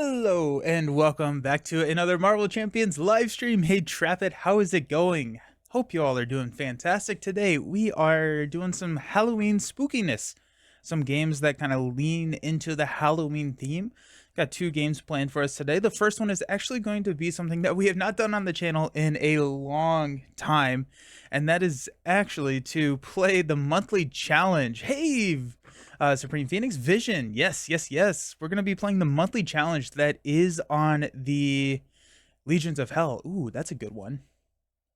Hello and welcome back to another Marvel Champions live stream. Hey Trapit, how is it going? Hope you all are doing fantastic. Today we are doing some Halloween spookiness, some games that kind of lean into the Halloween theme. Got two games planned for us today. The first one is actually going to be something that we have not done on the channel in a long time, and that is actually to play the monthly challenge. Hey, Supreme Phoenix Vision. Yes. We're going to be playing the monthly challenge that is on the Legions of Hell. Ooh, that's a good one.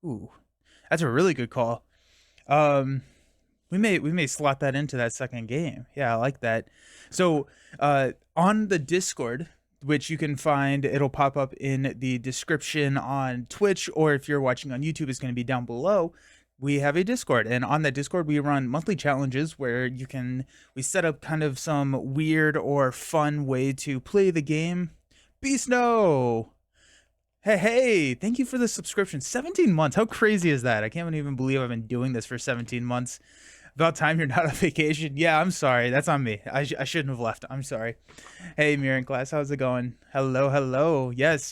Ooh, that's a really good call. We may slot that into that second game. Yeah, I like that. So, on the Discord, which you can find, it'll pop up in the description on Twitch, or if you're watching on YouTube, it's going to be down below. We have a Discord, and on that Discord we run monthly challenges where we set up kind of some weird or fun way to play the game. Beast No, hey, thank you for the subscription. 17 months, how crazy is that? I can't even believe I've been doing this for 17 months. About time you're not on vacation. Yeah, I'm sorry, that's on me. I shouldn't have left. I'm sorry. Hey, Mirror Class, how's it going? Hello. Yes.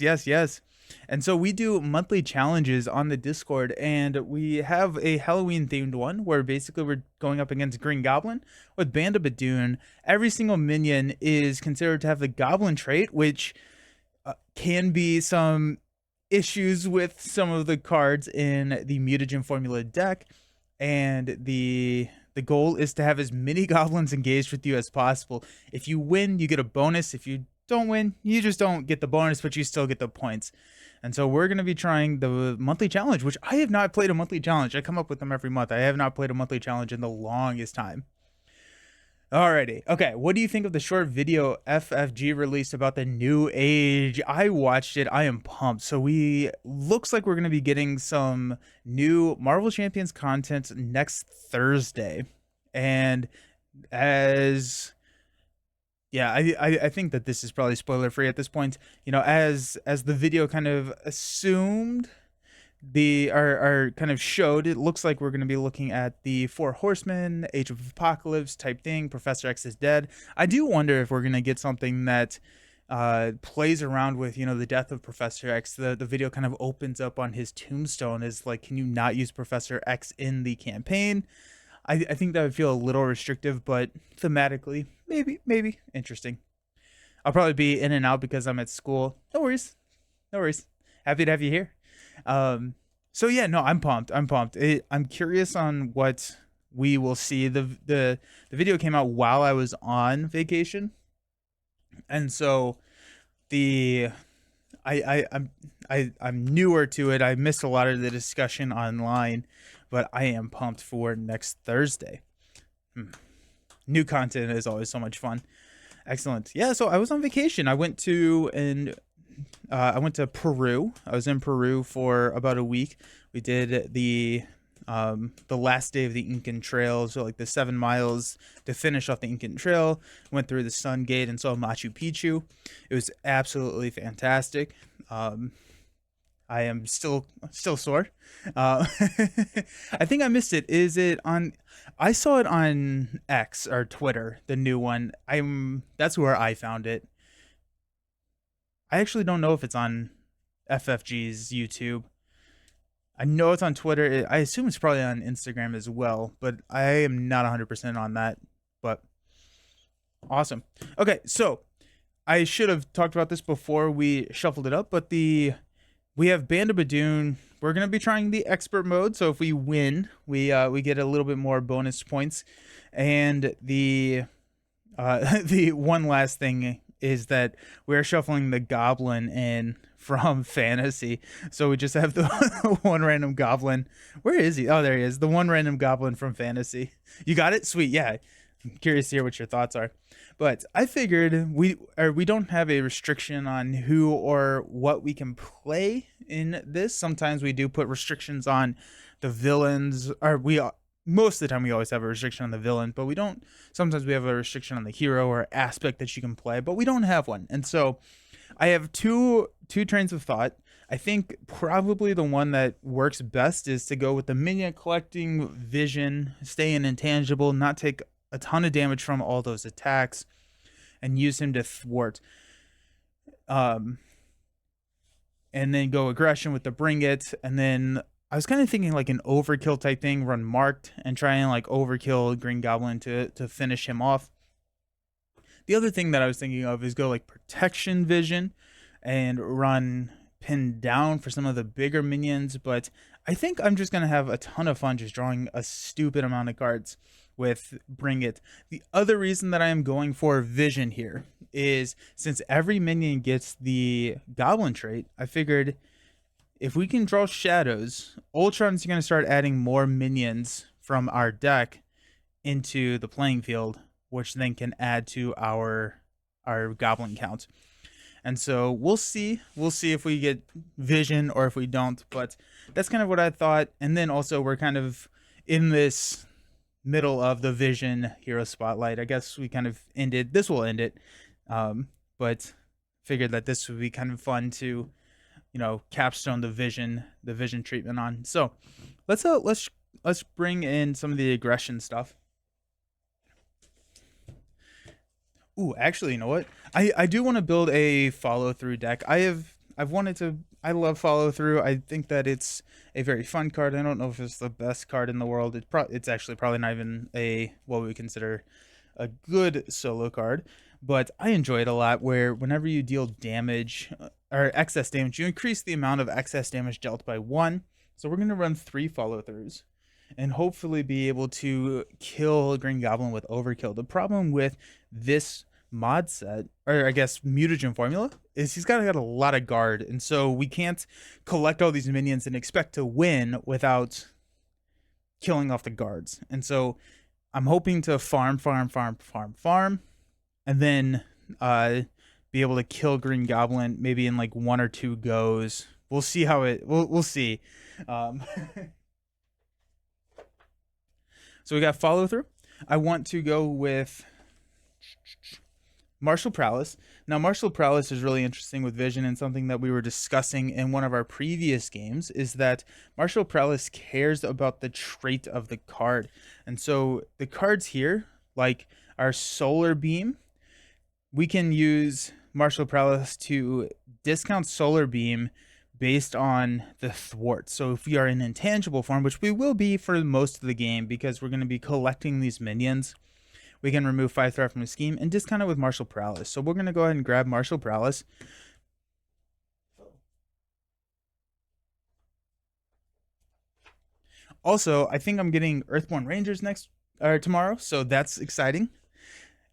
And so we do monthly challenges on the Discord, and we have a Halloween themed one where basically we're going up against Green Goblin with Band of Badoon. Every single minion is considered to have the Goblin trait, which can be some issues with some of the cards in the mutagen formula deck, and the goal is to have as many goblins engaged with you as possible. If you win, you get a bonus. If you don't win, you just don't get the bonus, but you still get the points. And so we're going to be trying the monthly challenge, which I have not played a monthly challenge. I come up with them every month. I have not played a monthly challenge in the longest time. Alrighty. Okay, what do you think of the short video FFG released about the new age? I watched it. I am pumped. So looks like we're going to be getting some new Marvel Champions content next Thursday. And I think that this is probably spoiler free at this point. You know, as the video kind of assumed, kind of showed, it looks like we're going to be looking at the Four Horsemen, Age of Apocalypse type thing. Professor X is dead. I do wonder if we're going to get something that plays around with, you know, the death of Professor X. The video kind of opens up on his tombstone is like, can you not use Professor X in the campaign? I think that would feel a little restrictive, but thematically, maybe interesting. I'll probably be in and out because I'm at school. No worries. Happy to have you here. So yeah, no, I'm pumped. I'm curious on what we will see. The video came out while I was on vacation, and so I'm newer to it. I missed a lot of the discussion online, but I am pumped for next Thursday. New content is always so much fun. Excellent. Yeah, so I was on vacation. I went to Peru. I was in Peru for about a week. We did the last day of the Incan Trail, so like the 7 miles to finish off the Incan Trail. Went through the Sun Gate and saw Machu Picchu. It was absolutely fantastic. I am still sore. I think I missed it. Is it on? I saw it on X or Twitter, the new one. That's where I found it. I actually don't know if it's on FFG's YouTube. I know it's on Twitter. I assume it's probably on Instagram as well, but I am not 100% on that. But awesome. Okay, so I should have talked about this before we shuffled it up, but we have Band of Badoon. We're going to be trying the expert mode, so if we win, we get a little bit more bonus points. And the one last thing is that we're shuffling the goblin in from fantasy. So we just have the one random goblin. Where is he? Oh, there he is. The one random goblin from fantasy. You got it? Sweet. Yeah. I'm curious to hear what your thoughts are. But I figured we don't have a restriction on who or what we can play in this. Sometimes we do put restrictions on the villains, or most of the time we always have a restriction on the villain, but we don't. Sometimes we have a restriction on the hero or aspect that you can play, but we don't have one. And so I have two trains of thought. I think probably the one that works best is to go with the minion collecting Vision, stay in intangible, not take a ton of damage from all those attacks, and use him to thwart. Um, and then go aggression with the bring it, and then I was kind of thinking like an overkill type thing, run marked and try and like overkill Green Goblin to finish him off. The other thing that I was thinking of is go like protection vision and run pin down for some of the bigger minions, but I think I'm just gonna have a ton of fun just drawing a stupid amount of cards with bring it. The other reason that I am going for vision here is since every minion gets the goblin trait, I figured if we can draw shadows, Ultron's going to start adding more minions from our deck into the playing field, which then can add to our goblin count. And so we'll see. We'll see if we get vision or if we don't. But that's kind of what I thought. And then also we're kind of in this middle of the vision hero spotlight. I guess we kind of ended. This will end it. But figured that this would be kind of fun to, capstone the vision treatment on. So let's bring in some of the aggression stuff. Ooh, actually, you know what? I do want to build a follow through deck. I've wanted to. I love follow through. I think that it's a very fun card. I don't know if it's the best card in the world. It's actually probably not even a what we would consider a good solo card, but I enjoy it a lot. Where whenever you deal damage or excess damage, you increase the amount of excess damage dealt by 1. So we're gonna run 3 follow throughs and hopefully be able to kill Green Goblin with overkill. The problem with this mod set, or I guess mutagen formula, is he's got a lot of guard, and so we can't collect all these minions and expect to win without killing off the guards. And so I'm hoping to farm, and then be able to kill Green Goblin maybe in like 1 or 2 goes. We'll see how it. We'll see. So we got follow through. I want to go with Martial Prowess. Now, Martial Prowess is really interesting with vision, and something that we were discussing in one of our previous games is that Martial Prowess cares about the trait of the card. And so the cards here, like our Solar Beam, we can use Martial Prowess to discount Solar Beam based on the thwart. So if we are in intangible form, which we will be for most of the game because we're going to be collecting these minions, we can remove 5 threat from the scheme and discount it with Martial Prowess. So we're going to go ahead and grab Martial Prowess. Also, I think I'm getting Earthborn Rangers tomorrow, so that's exciting.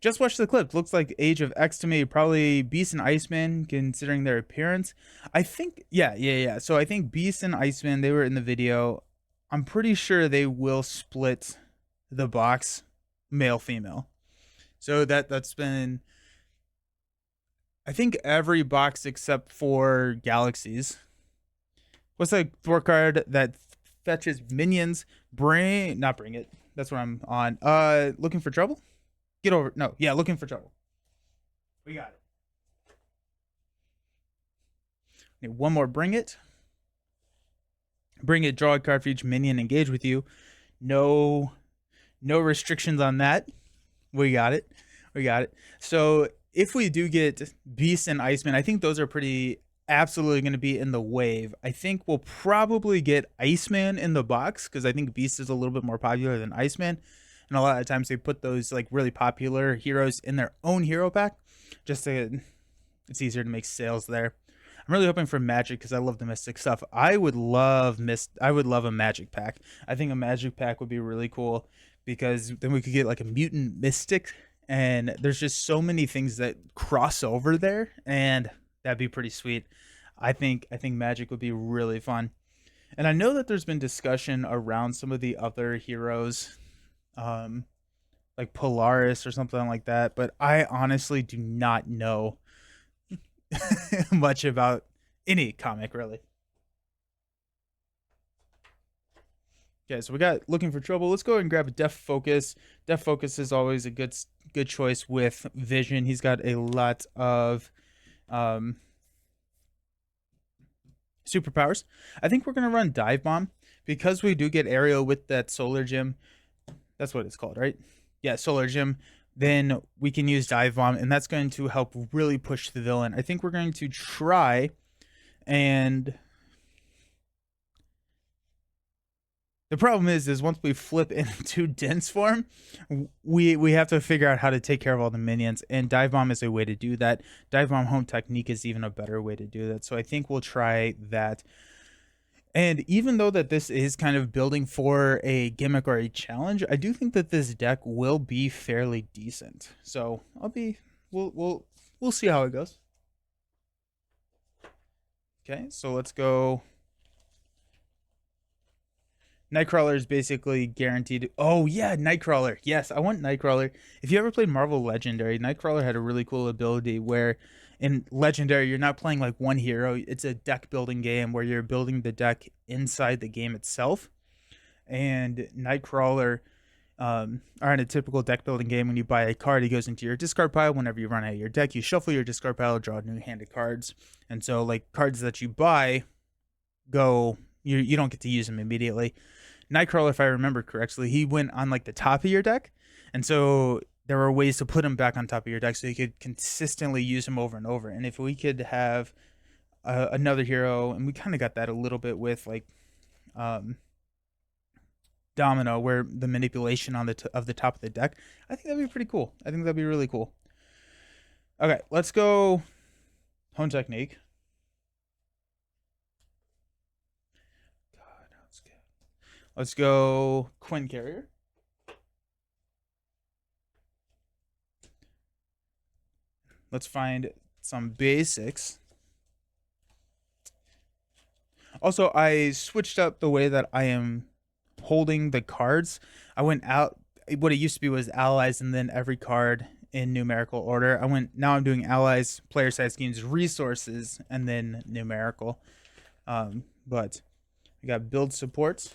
Just watch the clip. Looks like Age of X to me. Probably Beast and Iceman, considering their appearance. I think, yeah. So I think Beast and Iceman, they were in the video. I'm pretty sure they will split the box male female. So that's been, I think, every box except for Galaxies. What's the thwart card that fetches minions? Not bring it. That's what I'm on. Looking for trouble? Get over. No, yeah, looking for trouble. We got it. Okay, one more. Bring it. Bring it. Draw a card for each minion engage with you. No restrictions on that. We got it. So if we do get Beast and Iceman, I think those are absolutely going to be in the wave. I think we'll probably get Iceman in the box because I think Beast is a little bit more popular than Iceman. And a lot of times they put those like really popular heroes in their own hero pack just to, it's easier to make sales there. I'm really hoping for magic because I love the mystic stuff. I would love a magic pack. I think a magic pack would be really cool because then we could get like a mutant mystic, and there's just so many things that cross over there, and that'd be pretty sweet. I think magic would be really fun. And I know that there's been discussion around some of the other heroes, like Polaris or something like that, but I honestly do not know much about any comic really. Okay, so we got looking for trouble. Let's go ahead and grab a Def Focus. Def Focus is always a good choice with vision. He's got a lot of superpowers. I think we're gonna run Dive Bomb because we do get aerial with that Solar Gem. That's what it's called, right? Yeah, Solar Gem. then we can use Dive Bomb, and that's going to help really push the villain. I think we're going to try and the problem is once we flip into dense form, we have to figure out how to take care of all the minions, and Dive Bomb is a way to do that. Dive Bomb Home Technique is even a better way to do that. So I think we'll try that. And even though that this is kind of building for a gimmick or a challenge, I do think that this deck will be fairly decent. So we'll see how it goes. Okay, so let's go. Nightcrawler is basically guaranteed. Oh yeah, Nightcrawler. Yes, I want Nightcrawler. If you ever played Marvel Legendary, Nightcrawler had a really cool ability where in Legendary you're not playing like one hero. It's a deck building game where you're building the deck inside the game itself. And Nightcrawler, are in a typical deck building game. When you buy a card, it goes into your discard pile. Whenever you run out of your deck, you shuffle your discard pile, draw new hand of cards. And so like cards that you buy go, you don't get to use them immediately. Nightcrawler, if I remember correctly, he went on like the top of your deck, and so there were ways to put him back on top of your deck so you could consistently use him over and over. And if we could have another hero, and we kind of got that a little bit with like um, Domino, where the manipulation on of the top of the deck, I think that'd be pretty cool. I think that'd be really cool. Okay, let's go Home Technique. Let's go Quinn Carrier. Let's find some basics. Also, I switched up the way that I am holding the cards. I went out. What it used to be was allies and then every card in numerical order. Now I'm doing allies, player side schemes, resources, and then numerical. But we got build supports.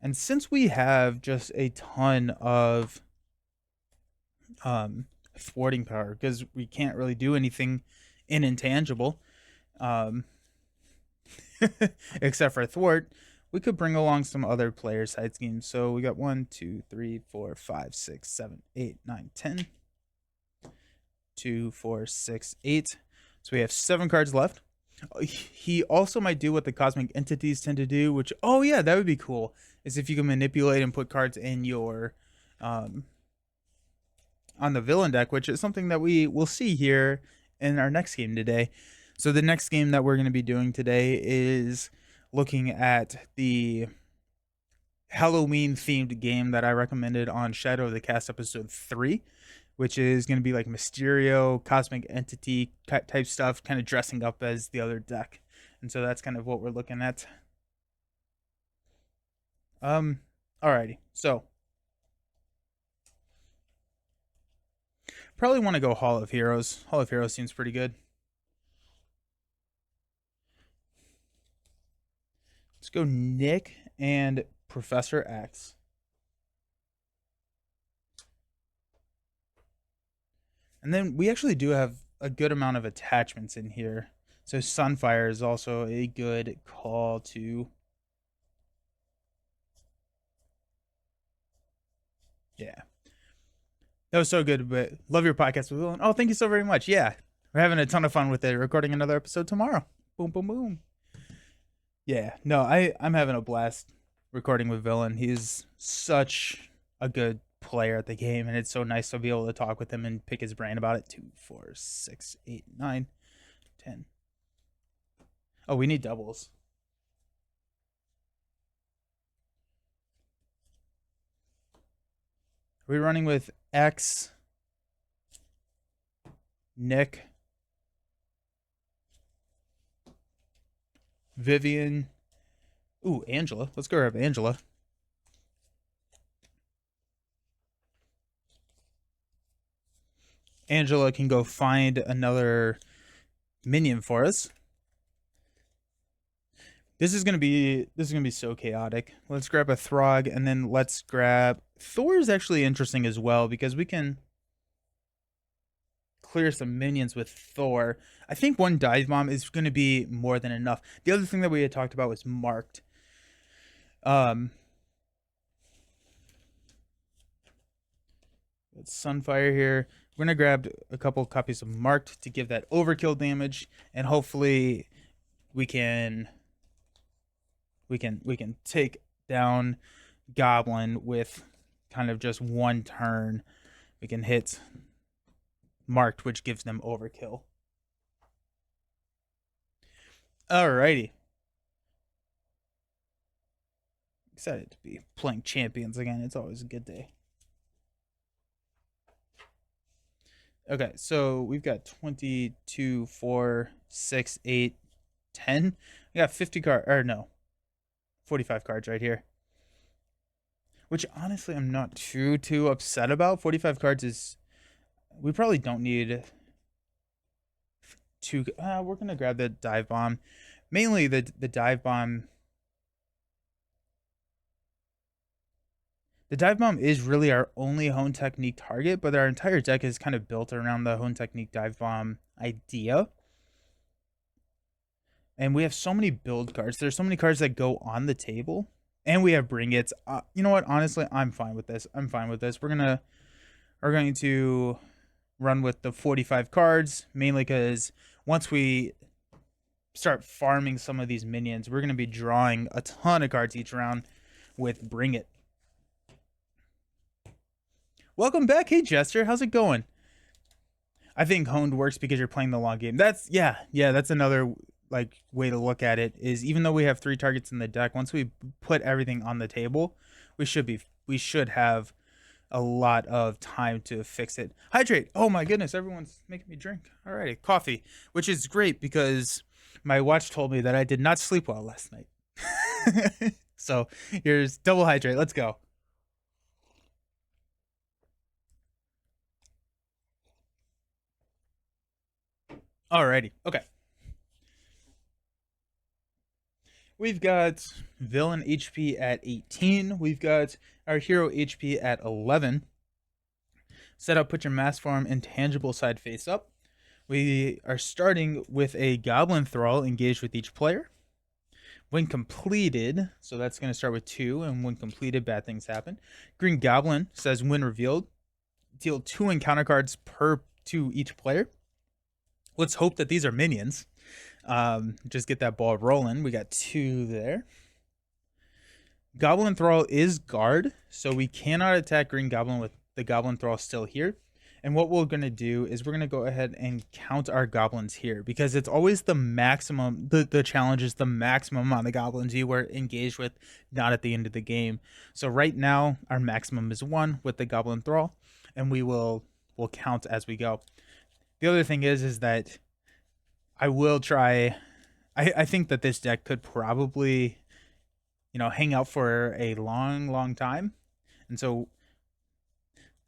And since we have just a ton of thwarting power, because we can't really do anything in intangible, except for thwart, we could bring along some other player side schemes. So we got 1, 2, 3, 4, 5, 6, 7, 8, 9, 10. 2, 4, 6, 8. So we have 7 cards left. He also might do what the cosmic entities tend to do, which, oh yeah, that would be cool, is if you can manipulate and put cards in your on the villain deck, which is something that we will see here in our next game today. So the next game that we're going to be doing today is looking at the Halloween themed game that I recommended on Shadow of the Cast episode 3, which is going to be like Mysterio, cosmic entity type stuff, kind of dressing up as the other deck. And so that's kind of what we're looking at. Alrighty. So probably want to go Hall of Heroes. Hall of Heroes seems pretty good. Let's go Nick and Professor X. And then we actually do have a good amount of attachments in here. So Sunfire is also a good call to. Yeah. That was so good, but love your podcast with Will. Oh, thank you so very much. Yeah. We're having a ton of fun with it. Recording another episode tomorrow. Boom, boom, boom. Yeah. No, I'm having a blast recording with Villain. He's such a good player at the game, and it's so nice to be able to talk with him and pick his brain about it. 2, 4, 6, 8, 9, 10. Oh, we need doubles. Are we running with X, Nick, Vivian? Ooh, Angela. Let's go grab Angela. Angela can go find another minion for us. This is gonna be so chaotic. Let's grab a Throg, and then let's grab Thor. Is actually interesting as well because we can clear some minions with Thor. I think one Dive Bomb is going to be more than enough. The other thing that we had talked about was Marked. Got Sunfire here. We're gonna grab a couple copies of Marked to give that overkill damage, and hopefully we can take down Goblin with kind of just one turn. We can hit Marked, which gives them overkill. Alrighty. Excited to be playing champions again. It's always a good day. Okay, so we've got 22, 4, 6, 8, 10. We got 50 cards, or no, 45 cards right here. Which honestly I'm not too upset about. 45 cards is, we probably don't need to, we're going to grab the dive bomb. Mainly the dive bomb. The dive bomb is really our only hone technique target, but our entire deck is kind of built around the hone technique dive bomb idea. And we have so many build cards. There's so many cards that go on the table. And we have bring it's. You know what? Honestly, I'm fine with this. We're going to run with the 45 cards, mainly because once we start farming some of these minions, we're going to be drawing a ton of cards each round with bring it. Welcome back. Hey, Jester. How's it going? I think honed works because you're playing the long game. That's that's another like way to look at it, is even though we have 3 targets in the deck, once we put everything on the table, we should have a lot of time to fix it. Hydrate. Oh my goodness, everyone's making me drink. Alrighty, coffee, which is great because my watch told me that I did not sleep well last night. So here's double hydrate. Let's go. Alrighty, okay. We've got villain HP at 18. We've got our hero HP at 11. Set up, put your mass form intangible side face up. We are starting with a goblin thrall engaged with each player. When completed, so that's going to start with 2, and when completed, bad things happen. Green Goblin says when revealed, deal 2 encounter cards to each player. Let's hope that these are minions. Just get that ball rolling. We got 2 there. Goblin Thrall is guard, so we cannot attack Green Goblin with the Goblin Thrall still here. And what we're going to do is we're going to go ahead and count our goblins here, because it's always the maximum, the challenge is the maximum amount of goblins you were engaged with, not at the end of the game. So right now, our maximum is 1 with the Goblin Thrall, and we'll count as we go. The other thing is that I will try, I think that this deck could probably, hang out for a long time. And so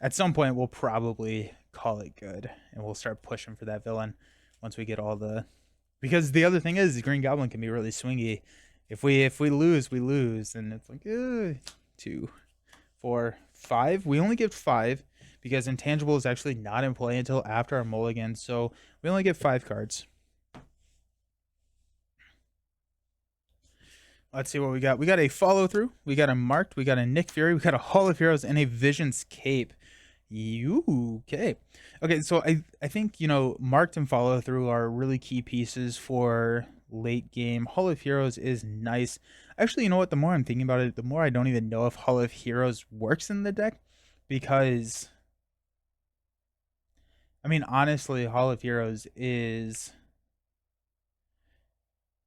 at some point we'll probably call it good and we'll start pushing for that villain once we get all the, because the other thing is Green Goblin can be really swingy. If we lose, we lose. And it's like 2, 4, 5. We only get 5 because intangible is actually not in play until after our mulligan. So we only get 5 cards. Let's see what we got. We got a follow through. We got a marked. We got a Nick Fury. We got a Hall of Heroes and a Vision's Cape. Okay. Okay, so I think, marked and follow through are really key pieces for late game. Hall of Heroes is nice. Actually, you know what? The more I'm thinking about it, the more I don't even know if Hall of Heroes works in the deck, because I mean, honestly, Hall of Heroes is,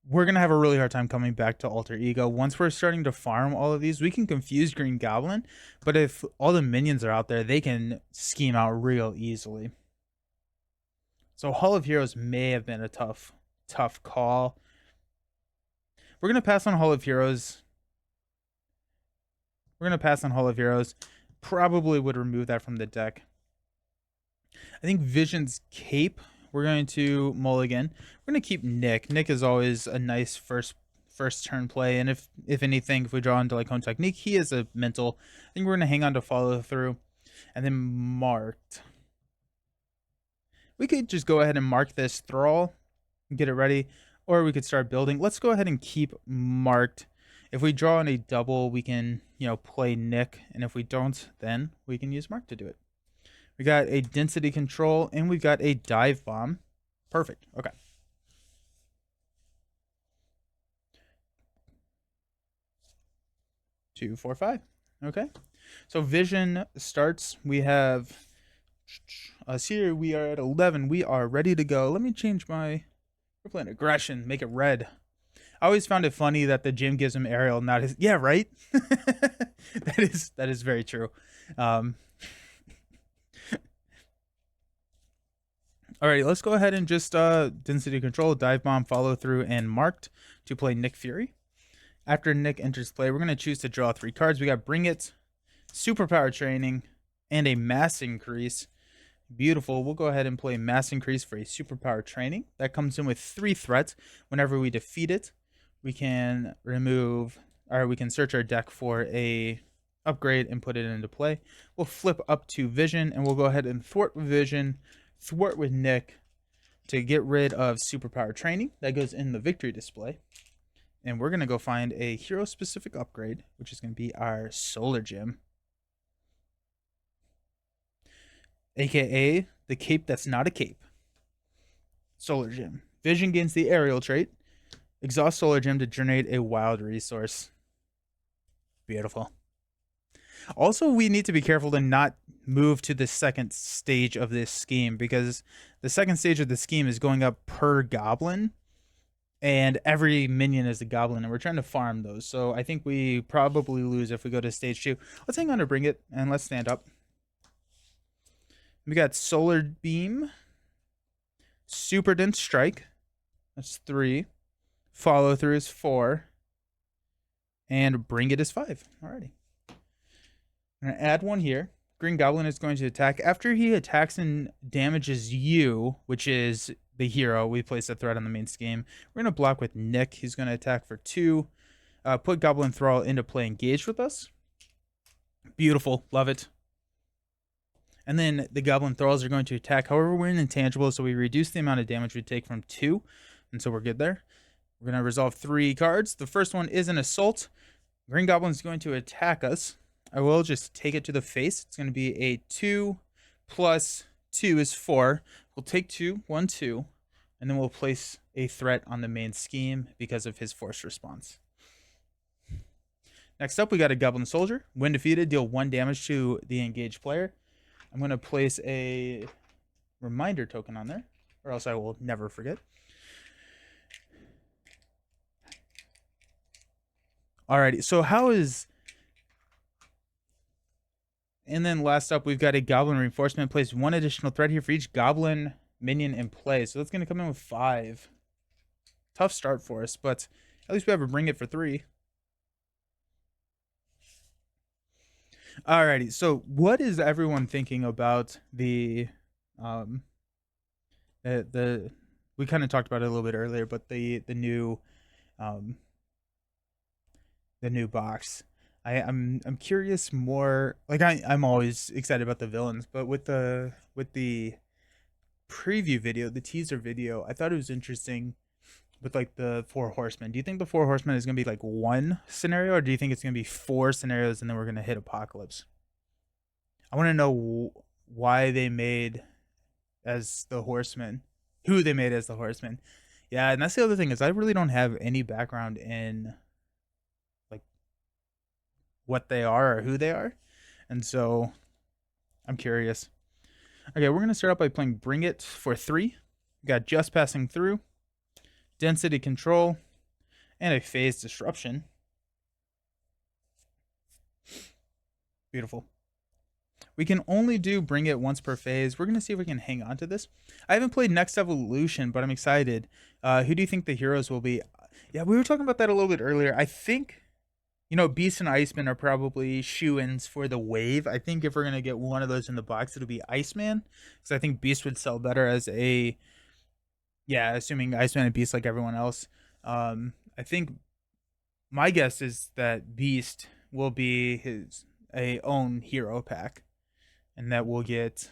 we're going to have a really hard time coming back to Alter Ego. Once we're starting to farm all of these, we can confuse Green Goblin, but if all the minions are out there, they can scheme out real easily. So Hall of Heroes may have been a tough call. We're going to pass on Hall of Heroes. Probably would remove that from the deck. I think Vision's Cape, we're going to mulligan. We're going to keep Nick. Nick is always a nice first turn play, and if anything, if we draw into like home technique, he is a mental. I think we're going to hang on to follow through, and then marked. We could just go ahead and mark this thrall, get it ready, or we could start building. Let's go ahead and keep marked. If we draw in a double, we can play Nick, and if we don't, then we can use mark to do it. We got a density control, and we've got a dive bomb. Perfect. Okay. Two, four, five. Okay. So vision starts. We have us here. We are at 11. We are ready to go. Let me change my. We're playing aggression. Make it red. I always found it funny that the gym gives him aerial, not his. Yeah, right. that is very true. Um, Alrighty, let's go ahead and just density control, dive bomb, follow through, and marked to play Nick Fury. After Nick enters play, we're going to choose to draw 3 cards. We got Bring It, Superpower Training, and a Mass Increase. Beautiful. We'll go ahead and play Mass Increase for a Superpower Training. That comes in with 3 threats. Whenever we defeat it, we can remove, or we can search our deck for a upgrade and put it into play. We'll flip up to Vision, and we'll go ahead and thwart with Vision, thwart with Nick to get rid of Superpower Training. That goes in the victory display. And we're going to go find a hero-specific upgrade, which is going to be our Solar Gem. AKA the cape that's not a cape. Solar Gem. Vision gains the aerial trait. Exhaust Solar Gem to generate a wild resource. Beautiful. Also, we need to be careful to not move to the second stage of this scheme, because the second stage of the scheme is going up per goblin, and every minion is a goblin, and we're trying to farm those. So I think we probably lose if we go to stage 2. Let's hang on to Bring It, and let's stand up. We got Solar Beam, Super Dense Strike, that's 3, Follow Through is 4, and Bring It is 5. Alrighty. I'm going to add 1 here. Green Goblin is going to attack. After he attacks and damages you, which is the hero, we place a threat on the main scheme. We're going to block with Nick. He's going to attack for 2. Put Goblin Thrall into play engaged with us. Beautiful. Love it. And then the Goblin Thralls are going to attack. However, we're in intangible, so we reduce the amount of damage we take from 2. And so we're good there. We're going to resolve 3 cards. The first one is an Assault. Green Goblin is going to attack us. I will just take it to the face. It's going to be a 2 plus 2 is 4. We'll take 2, 1, 2, and then we'll place a threat on the main scheme because of his force response. Next up, we got a Goblin Soldier. When defeated, deal 1 damage to the engaged player. I'm going to place a reminder token on there, or else I will never forget. Alrighty, so how is... And then last up, we've got a Goblin Reinforcement. Place 1 additional threat here for each Goblin minion in play. So that's going to come in with 5. Tough start for us, but at least we have a Bring It for 3. Alrighty, so what is everyone thinking about the we kind of talked about it a little bit earlier, but the new box. I'm curious more. Like I'm always excited about the villains, but with the preview video, the teaser video, I thought it was interesting with like the 4 horsemen. Do you think the 4 horsemen is gonna be like 1 scenario, or do you think it's gonna be 4 scenarios and then we're gonna hit apocalypse? I want to know why they made as the horsemen, who they made as the horsemen. Yeah, and that's the other thing, is I really don't have any background in like what they are or who they are, and so I'm curious. Okay, we're gonna start out by playing Bring It for 3. We got Just Passing Through, Density Control, and a Phase Disruption. Beautiful. We can only do Bring It once per phase. We're going to see if we can hang on to this. I haven't played Next Evolution, but I'm excited. Who do you think the heroes will be? Yeah, we were talking about that a little bit earlier. I think, you know, Beast and Iceman are probably shoo-ins for the wave. I think if we're going to get one of those in the box, it'll be Iceman. Because I think Beast would sell better as a... Yeah, assuming Iceman and Beast like everyone else. I think my guess is that Beast will be his own hero pack. And that we'll get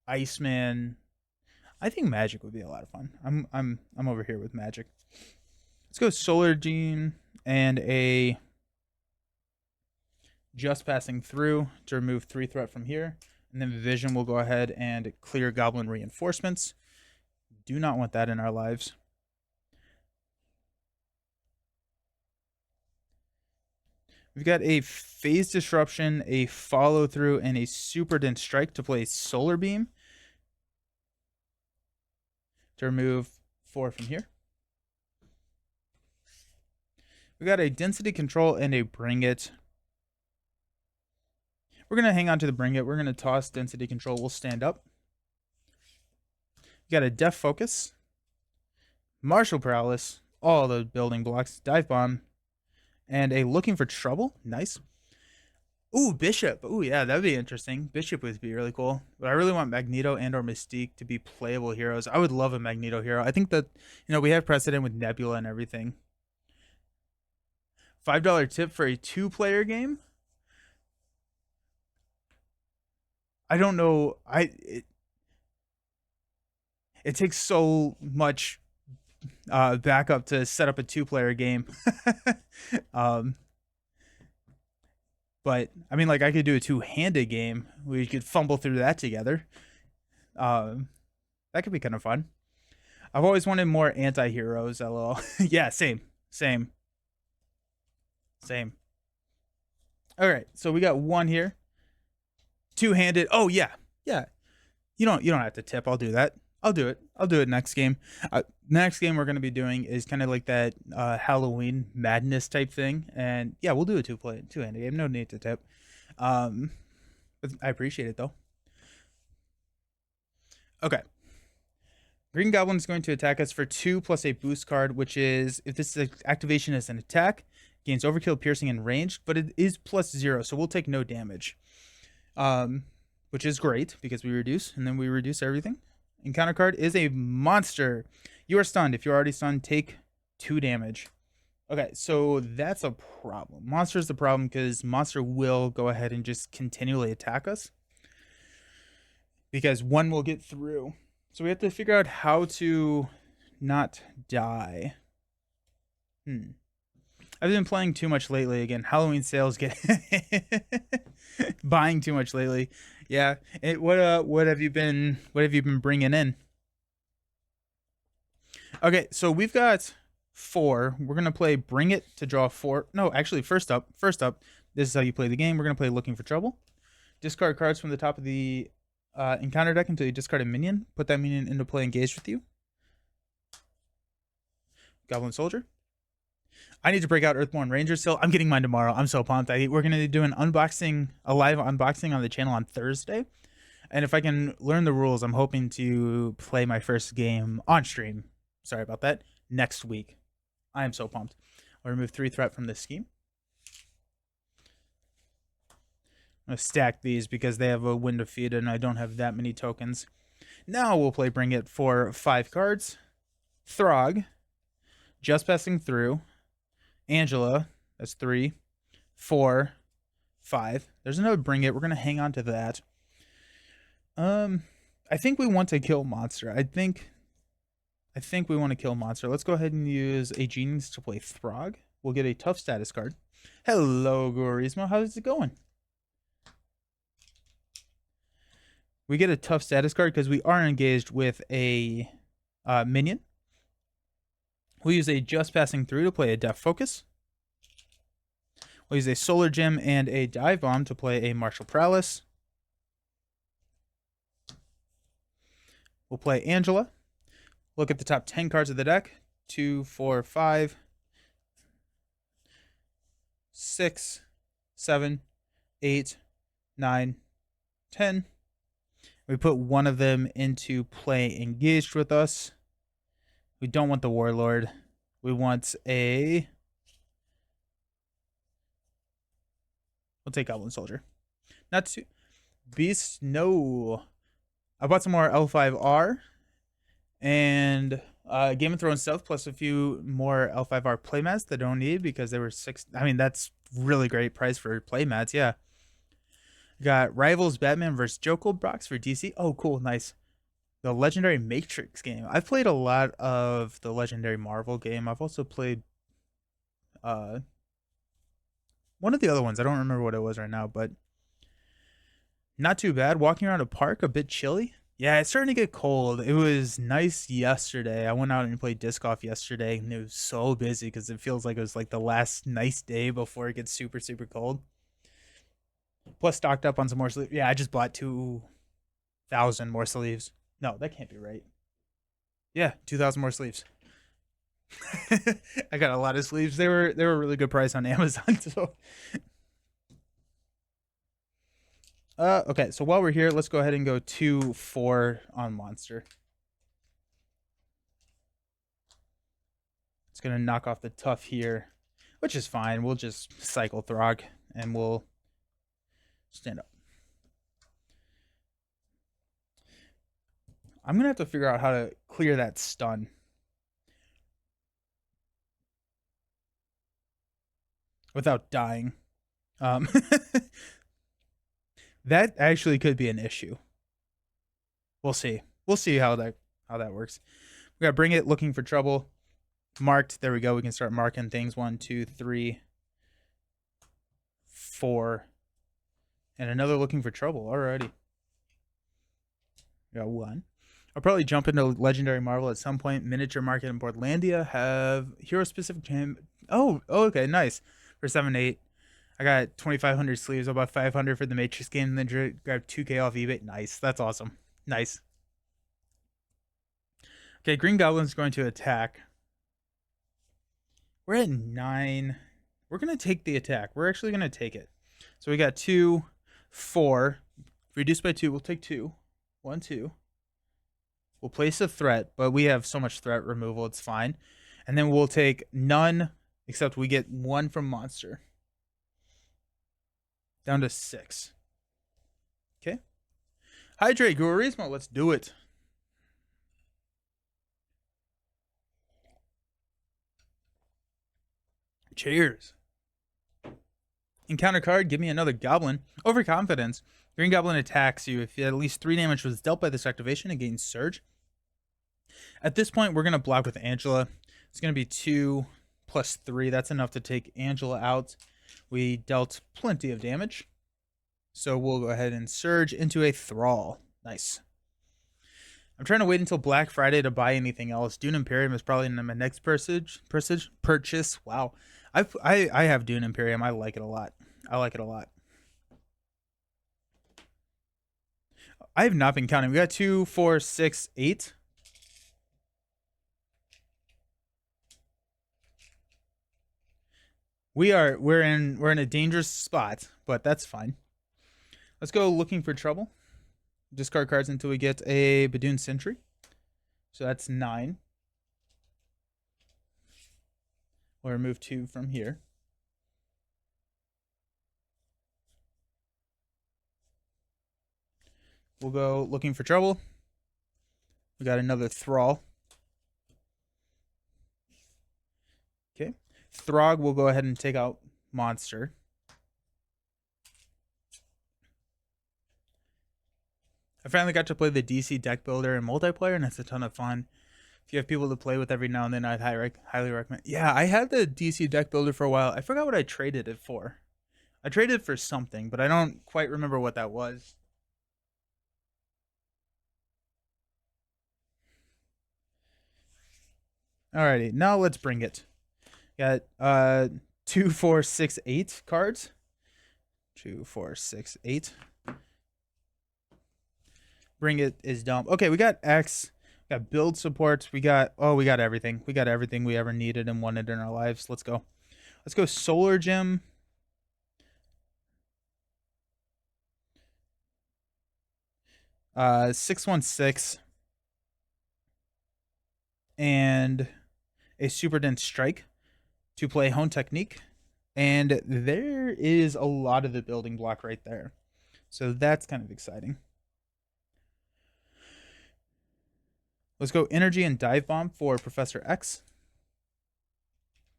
Iceman. I think Magic would be a lot of fun. I'm over here with Magic. Let's go Solar Gene and a just passing through to remove 3 threat from here. And then Vision will go ahead and clear goblin reinforcements. Do not want that in our lives. We've got a phase disruption, a follow through, and a super dense strike to play solar beam to remove 4 from here. We got a density control and a bring it. We're going to hang on to the bring it. We're going to toss density control. We'll stand up. We got a def focus, martial paralysis, all the building blocks, dive bomb, and a looking for trouble. Nice. Ooh, Bishop. Ooh, yeah, that'd be interesting. Bishop would be really cool. But I really want Magneto and or Mystique to be playable heroes. I would love a Magneto hero. I think that, we have precedent with Nebula and everything. $5 tip for a 2-player game? I don't know. It takes so much backup to set up a 2-player game. But I mean, like, I could do a 2-handed game. We could fumble through that together. That could be kind of fun. I've always wanted more anti-heroes, lol. Yeah, same. All right, so we got 1 here. 2-handed. Oh yeah. You don't have to tip. I'll do that. I'll do it next game. Next game we're going to be doing is kind of like that Halloween madness type thing. And yeah, we'll do a 2-handed game. No need to tip. But I appreciate it though. Okay. Green Goblin is going to attack us for 2 plus a boost card, which is, if this activation is an attack, gains overkill, piercing, and range, but it is +0, so we'll take no damage. Which is great because we reduce, and then we reduce everything. Encounter card is a monster. You are stunned. If you're already stunned, take 2 damage. Okay, so that's a problem. Monster is the problem because monster will go ahead and just continually attack us. Because 1 will get through. So we have to figure out how to not die. I've been playing too much lately. Again, Halloween sales get buying too much lately. Yeah. What have you been bringing in? Okay, so we've got 4. We're gonna play Bring It to draw 4. No, actually, first up, this is how you play the game. We're gonna play Looking for Trouble. Discard cards from the top of the encounter deck until you discard a minion. Put that minion into play engaged with you. Goblin Soldier. I need to break out Earthborn Ranger still. I'm getting mine tomorrow. I'm so pumped. We're going to do a live unboxing on the channel on Thursday. And if I can learn the rules, I'm hoping to play my first game on stream. Sorry about that. Next week. I am so pumped. I'll remove 3 threat from this scheme. I'm going to stack these because they have a Wind of Feed and I don't have that many tokens. Now we'll play Bring It for 5 cards. Throg. Just Passing Through. Angela, that's 3, 4, 5. There's another Bring It. We're going to hang on to that. I think we want to kill monster. I think we want to kill monster. Let's go ahead and use a genius to play Throg. We'll get a tough status card. Hello, Gorismo. How's it going? We get a tough status card because we are engaged with a minion. We'll use a Just Passing Through to play a Def Focus. We'll use a Solar Gem and a Dive Bomb to play a Martial Paralysis. We'll play Angela. Look at the top 10 cards of the deck. 2, 4, 5, 6, 7, 8, 9, 10. We put 1 of them into play engaged with us. We don't want the Warlord. We want we'll take Goblin Soldier. Not too... Beast, no. I bought some more L5R. And Game of Thrones Stealth plus a few more L5R playmats that I don't need because they were 6... I mean, that's really great price for playmats, yeah. Got Rivals Batman vs. Joker box for DC. Oh, cool, nice. The Legendary Matrix game. I've played a lot of the Legendary Marvel game. I've also played one of the other ones. I don't remember what it was right now, but not too bad. Walking around a park, a bit chilly. Yeah, it's starting to get cold. It was nice yesterday. I went out and played disc golf yesterday, and it was so busy because it feels like it was like the last nice day before it gets super, super cold. Plus, stocked up on some more sleeves. Yeah, I just bought 2,000 more sleeves. No, that can't be right. Yeah, 2,000 more sleeves. I got a lot of sleeves. They were a really good price on Amazon. So, okay. So while we're here, let's go ahead and go 2-4 on monster. It's gonna knock off the tough here, which is fine. We'll just cycle Throg and we'll stand up. I'm gonna have to figure out how to clear that stun without dying. Um, that actually could be an issue. We'll see. We'll see how that works. We gotta bring it. Looking for trouble. Marked. There we go. We can start marking things. 1, 2, 3, 4, and another looking for trouble. Alrighty. We got 1. I'll probably jump into Legendary Marvel at some point. Miniature Market in Portlandia have hero specific gem. Oh, okay, nice. For 7-8. I got 2,500 sleeves, about 500 for the Matrix game, and then grabbed 2K off eBay. Nice. That's awesome. Nice. Okay, Green Goblin's going to attack. We're at 9. We're going to take the attack. We're actually going to take it. So we got 2, 4. Reduced by 2, we'll take 2. 1, 2. We'll place a threat, but we have so much threat removal, it's fine. And then we'll take none, except we get 1 from monster. Down to 6. Okay. Hydrate, Guarismo, let's do it. Cheers. Encounter card, give me another goblin. Overconfidence. Green Goblin attacks you if at least 3 damage was dealt by this activation and gains Surge. At this point, we're going to block with Angela. It's going to be 2 plus 3. That's enough to take Angela out. We dealt plenty of damage. So we'll go ahead and Surge into a Thrall. Nice. I'm trying to wait until Black Friday to buy anything else. Dune Imperium is probably my next purchase. Wow. I have Dune Imperium. I like it a lot. I have not been counting. We got 2, 4, 6, 8. We're in a dangerous spot, but that's fine. Let's go looking for trouble. Discard cards until we get a Badoon Sentry. So that's 9. We'll remove 2 from here. We'll go looking for trouble. We got another Thrall. Okay. Throg will go ahead and take out monster. I finally got to play the DC deck builder in multiplayer, and it's a ton of fun. If you have people to play with every now and then, I'd highly recommend. Yeah, I had the DC deck builder for a while. I forgot what I traded it for. I traded it for something, but I don't quite remember what that was. Alrighty, now let's bring it. Got 2, 4, 6, 8 cards. 2, 4, 6, 8. Bring it is dumb. Okay, we got X. We got build support. We got everything. We got everything we ever needed and wanted in our lives. Let's go. Let's go Solar Gem. Uh, 616. And a Super Dense Strike to play Hone Technique. And there is a lot of the building block right there. So that's kind of exciting. Let's go Energy and Dive Bomb for Professor X.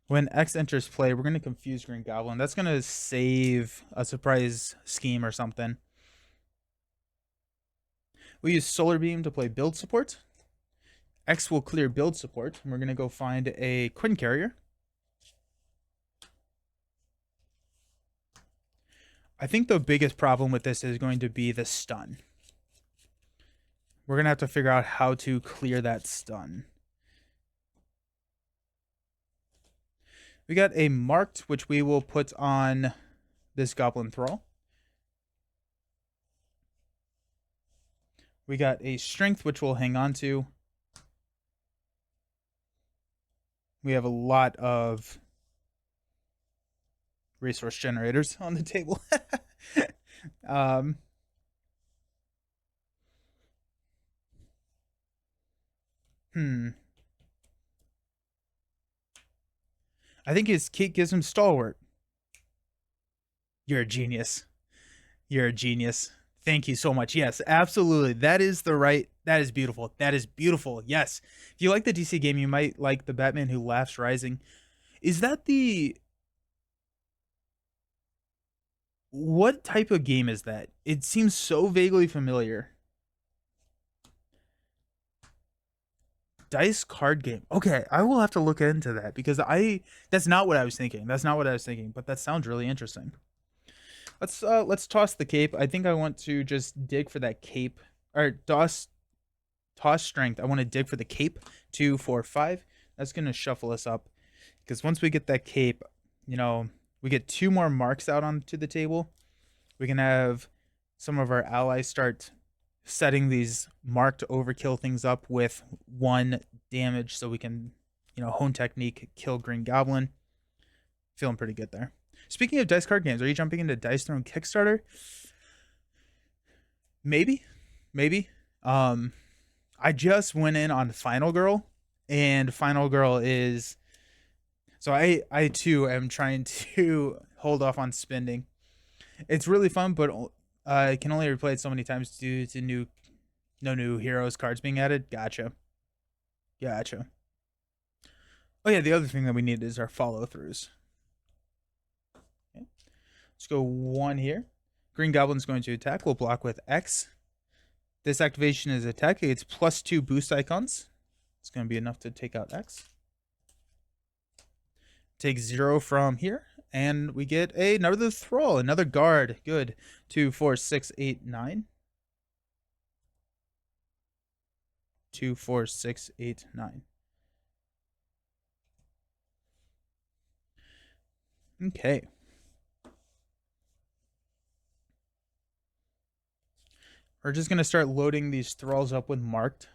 When X enters play, we're going to confuse Green Goblin. That's going to save a surprise scheme or something. We use Solar Beam to play build support. X will clear build support, and we're going to go find a Quinn Carrier. I think the biggest problem with this is going to be the stun. We're going to have to figure out how to clear that stun. We got a marked, which we will put on this goblin thrall. We got a strength, which we'll hang on to. We have a lot of resource generators on the table. um, I think his kit gives him stalwart. You're a genius. You're a genius. Thank you so much. Yes, absolutely. That is the right. That is beautiful. That is beautiful. Yes. If you like the DC game, you might like the Batman Who Laughs Rising. Is that the... What type of game is that? It seems so vaguely familiar. Dice card game. Okay, I will have to look into that because that's not what I was thinking. That's not what I was thinking, but that sounds really interesting. Let's toss the cape. I think I want to just dig for that cape. Or toss strength. I want to dig for the cape. 2, 4, 5. That's gonna shuffle us up. Because once we get that cape, you know, we get 2 more marks out onto the table. We can have some of our allies start setting these marked overkill things up with 1 damage so we can, you know, hone technique, kill Green Goblin. Feeling pretty good there. Speaking of dice card games, are you jumping into Dice Throne Kickstarter? Maybe. I just went in on Final Girl, and Final Girl is... So I too am trying to hold off on spending. It's really fun, but I can only replay it so many times due to no new heroes cards being added. Gotcha. Oh yeah, the other thing that we need is our follow throughs. Okay. Let's go 1 here. Green Goblin's going to attack. We'll block with X. This activation is attack. It's +2 boost icons. It's going to be enough to take out X. Take 0 from here. And we get another thrall, another guard. Good. 2, 4, 6, 8, 9. 2, 4, 6, 8, 9. Okay. We're just going to start loading these thralls up with marked.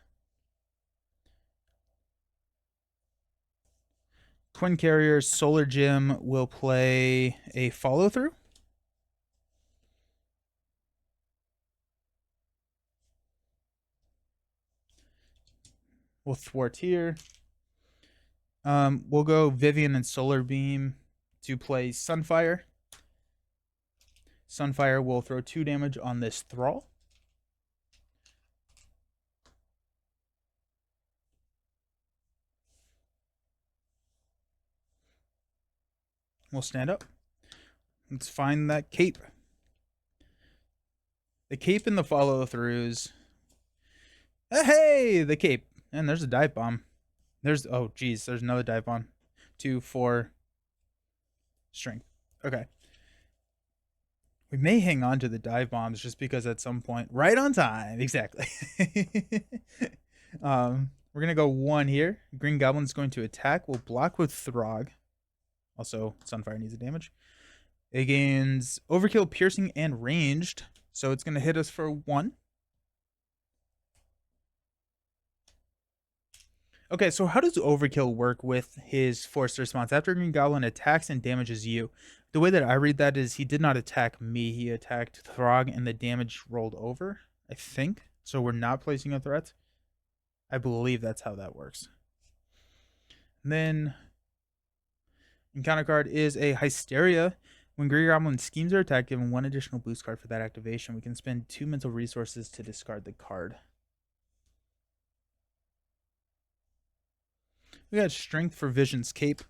Twin Carrier Solar Gem will play a follow through. We'll thwart here. We'll go Vivian and Solar Beam to play Sunfire. Sunfire will throw 2 damage on this thrall. We'll stand up. Let's find that cape. The cape and the follow throughs. Hey, the cape. And there's a dive bomb. There's another dive bomb. 2, 4 strength. Okay. We may hang on to the dive bombs just because at some point, right on time, exactly. We're gonna go 1 here. Green Goblin's going to attack. We'll block with Throg. Also, Sunfire needs a damage. It gains Overkill, Piercing, and Ranged. So it's going to hit us for 1. Okay, so how does Overkill work with his forced response? After Green Goblin attacks and damages you, the way that I read that is he did not attack me. He attacked Throg and the damage rolled over, I think. So we're not placing a threat. I believe that's how that works. And then... encounter card is a Hysteria. When Green Goblin schemes or attack, given 1 additional boost card for that activation. We can spend 2 mental resources to discard the card. We got Strength for Vision's Cape.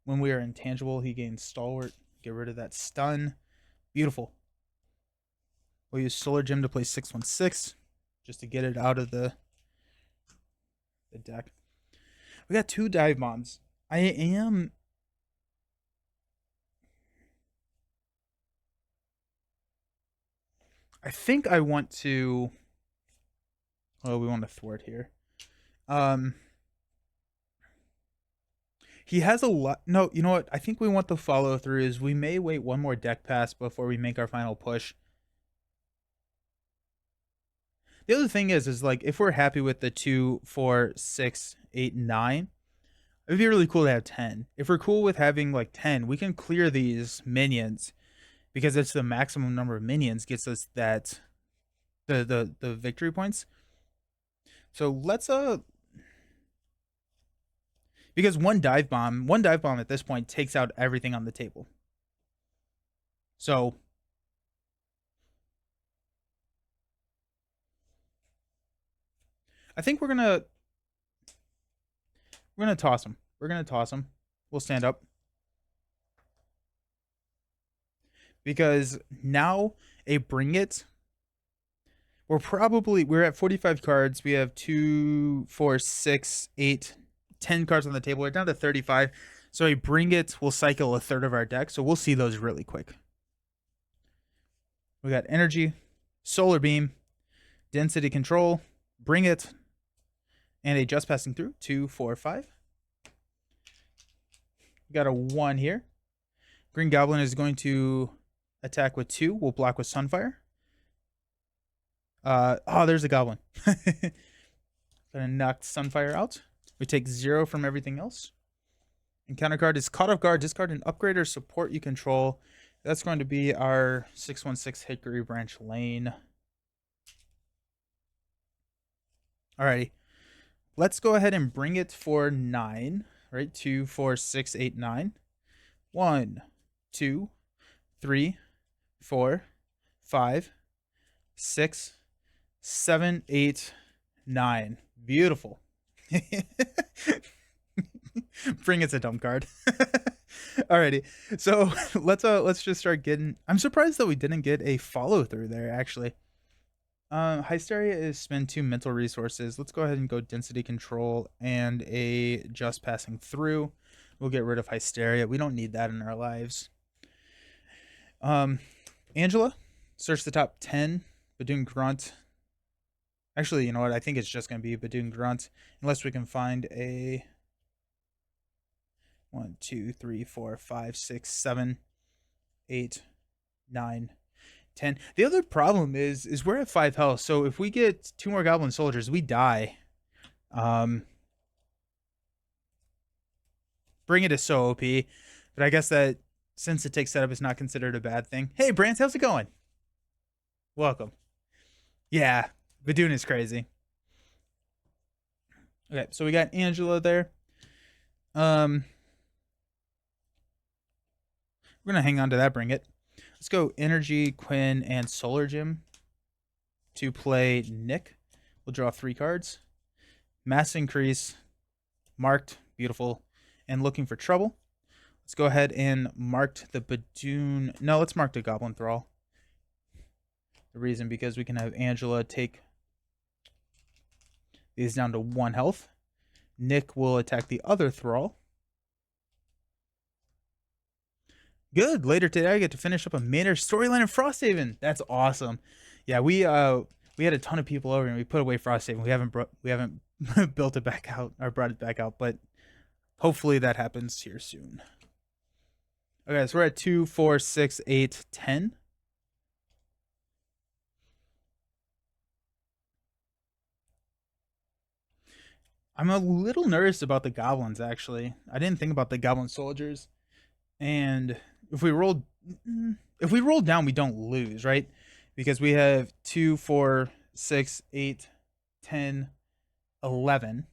When we are intangible, he gains Stalwart. Get rid of that stun. Beautiful. We'll use Solar Gem to play 6/6 just to get it out of the deck. We got 2 dive bombs. I am... I think I want to. Oh, we want to thwart here. Um, he has a lot. No, you know what? I think we want the follow through. Is we may wait one more deck pass before we make our final push. The other thing is like if we're happy with the 2, 4, 6, 8, 9, it'd be really cool to have 10. If we're cool with having like 10, we can clear these minions because it's the maximum number of minions gets us that the victory points. So let's because one dive bomb at this point takes out everything on the table. So I think we're gonna toss him. We're gonna toss him. We'll stand up because now a bring it. We're at 45 cards. We have 2, 4, 6, 8, 10 cards on the table. We're down to 35. So a bring it will cycle a third of our deck. So we'll see those really quick. We got energy, solar beam, density control, bring it, and a just passing through. 2, 4, 5. We got a 1 here. Green Goblin is going to attack with 2. We'll block with Sunfire. There's a Goblin. Gonna knock Sunfire out. We take 0 from everything else. Encounter card is Caught Off Guard. Discard an upgrade or support you control. That's going to be our 6/6 Hickory Branch Lane. Alrighty. Let's go ahead and bring it for 9. Right? 2, 4, 6, 8, 9. 1, 2, 3, 4, 5, 6, 7, 8, 9. Beautiful. Bring it's a dumb card. Alrighty. So let's just start getting. I'm surprised that we didn't get a follow through there actually. Hysteria is spend 2 mental resources. Let's go ahead and go density control and a just passing through. We'll get rid of Hysteria. We don't need that in our lives. Angela, search the top 10. Badoon Grunt. Actually, you know what? I think it's just going to be Badoon Grunt. Unless we can find a 1, 2, 3, 4, 5, 6, 7, 8, 9, 10. The other problem is we're at 5 health. So if we get 2 more Goblin Soldiers, we die. Bring it is so OP. But I guess that since it takes setup, it's not considered a bad thing. Hey, Brant, how's it going? Welcome. Yeah, Badoon is crazy. Okay, so we got Angela there. We're gonna hang on to that. Bring it. Let's go Energy, Quinn, and Solar Gem to play Nick. We'll draw 3 cards. Mass Increase, marked, beautiful, and Looking for Trouble. Let's go ahead and mark the Badoon. No, let's mark the Goblin Thrall. The reason because we can have Angela take these down to 1 health. Nick will attack the other Thrall. Good. Later today, I get to finish up a Manor storyline in Frosthaven. That's awesome. Yeah, we had a ton of people over and we put away Frosthaven. We haven't built it back out or brought it back out, but hopefully that happens here soon. Okay, so we're at 2, 4, 6, 8, 10. I'm a little nervous about the goblins, actually. I didn't think about the goblin soldiers. And if we roll down, we don't lose, right? Because we have 2, 4, 6, 8, 10, 11.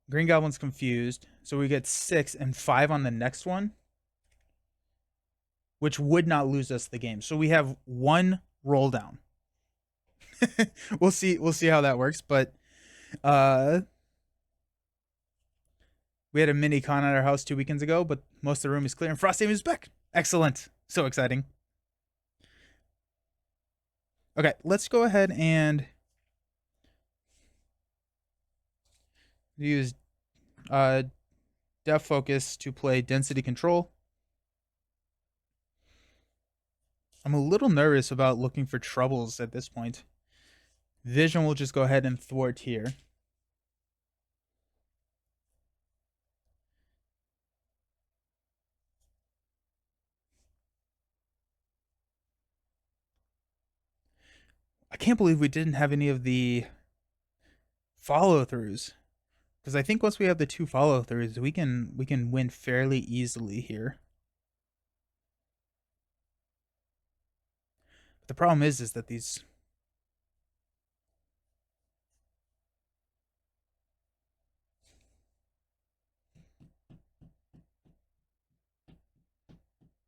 Green Goblin's confused. So we get 6 and 5 on the next one, which would not lose us the game. So we have 1 roll down. We'll see how that works, but we had a mini con at our house 2 weekends ago, but most of the room is clear and Frosthaven is back. Excellent. So exciting. Okay, let's go ahead and use Depth Focus to play Density Control. I'm a little nervous about looking for troubles at this point. Vision will just go ahead and thwart here. I can't believe we didn't have any of the follow-throughs. Because I think once we have the 2 follow-throughs, we can win fairly easily here. But the problem is that these...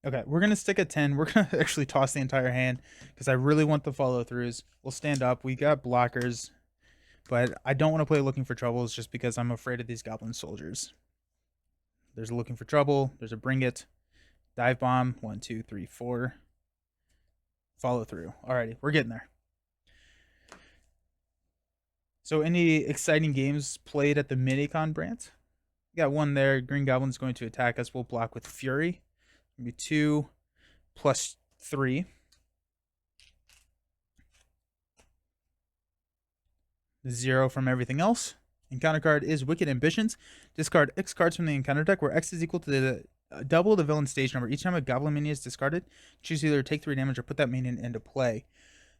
Okay, we're going to stick at 10. We're going to actually toss the entire hand because I really want the follow-throughs. We'll stand up. We got blockers. But I don't want to play looking for troubles just because I'm afraid of these goblin soldiers. There's a looking for trouble. There's a bring it. Dive bomb. 1, 2, 3, 4. Follow through. Alrighty, we're getting there. So any exciting games played at the Minicon, Brant? Got one there. Green Goblin's going to attack us. We'll block with Fury. Maybe 2 plus 3. 0 from everything else. Encounter card is Wicked Ambitions. Discard X cards from the encounter deck, where X is equal to the double the villain stage number. Each time a goblin minion is discarded, choose either take 3 damage or put that minion into play.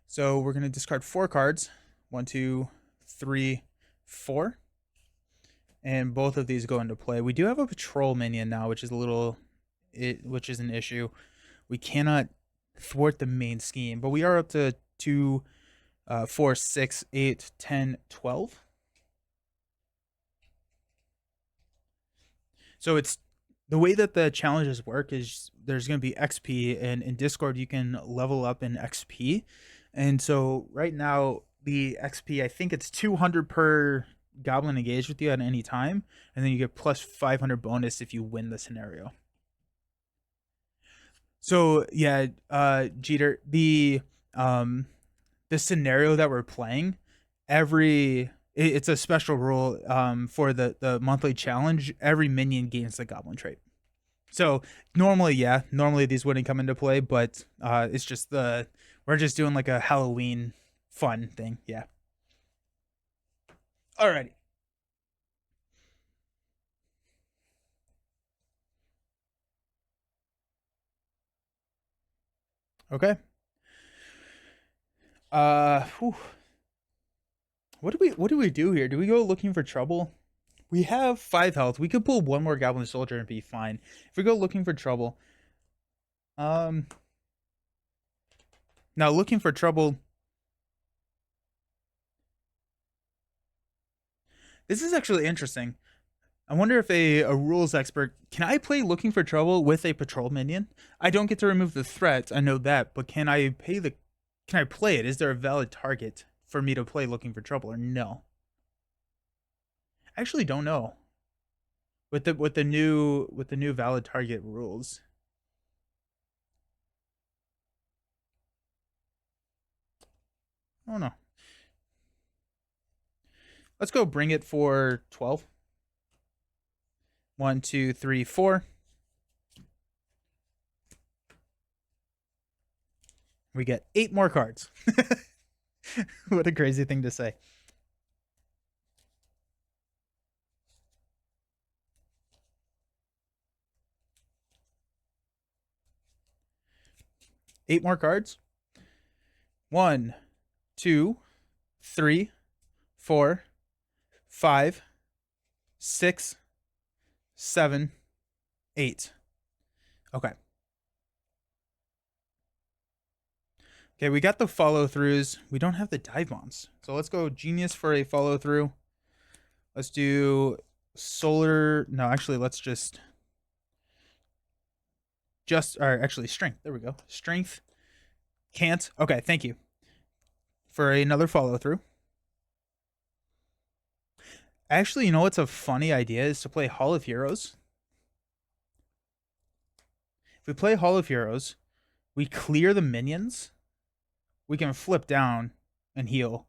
So we're going to discard 4 cards. 1, 2, 3, 4. And both of these go into play. We do have a patrol minion now, which is which is an issue. We cannot thwart the main scheme, but we are up to 2, 4, 6, 8, 10, 12. So it's the way that the challenges work is there's going to be XP, and in Discord you can level up in XP. And so right now the XP, I think it's 200 per goblin engaged with you at any time, and then you get plus 500 bonus if you win the scenario. So yeah, Jeter, the scenario that we're playing, it's a special rule for the monthly challenge. Every minion gains the goblin trait. So normally these wouldn't come into play, but it's just we're just doing like a Halloween fun thing. Yeah. Alrighty. Okay. Whew. What do we do here? Do we go looking for trouble? We have 5 health. We could pull 1 more goblin soldier and be fine. If we go looking for trouble, now looking for trouble. This is actually interesting. I wonder if a rules expert, can I play looking for trouble with a patrol minion? I don't get to remove the threat, I know that, but can I play it? Is there a valid target for me to play looking for trouble or no? I actually don't know. With the new valid target rules. I don't know. Let's go bring it for 12. 1, 2, 3, 4. We get 8 more cards. What a crazy thing to say. Eight more cards. 1, 2, 3, 4, 5, 6, 7, 8. Okay. Okay, we got the follow throughs. We don't have the dive bombs. So let's go genius for a follow through. Let's do solar. No, actually, let's or actually strength. There we go. Strength. Can't. Okay, thank you for another follow through. Actually, you know what's a funny idea is to play Hall of Heroes. If we play Hall of Heroes, we clear the minions. We can flip down and heal.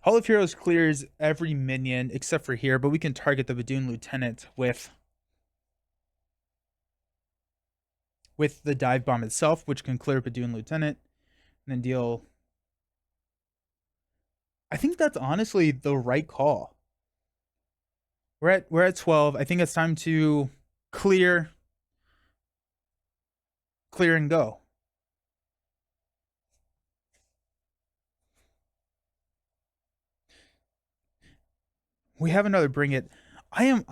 Hall of Heroes clears every minion except for here, but we can target the Badoon Lieutenant with with the dive bomb itself, which can clear Badoon Lieutenant and then deal. I think that's honestly the right call. We're at 12. I think it's time to clear and go. We have another bring it. I'm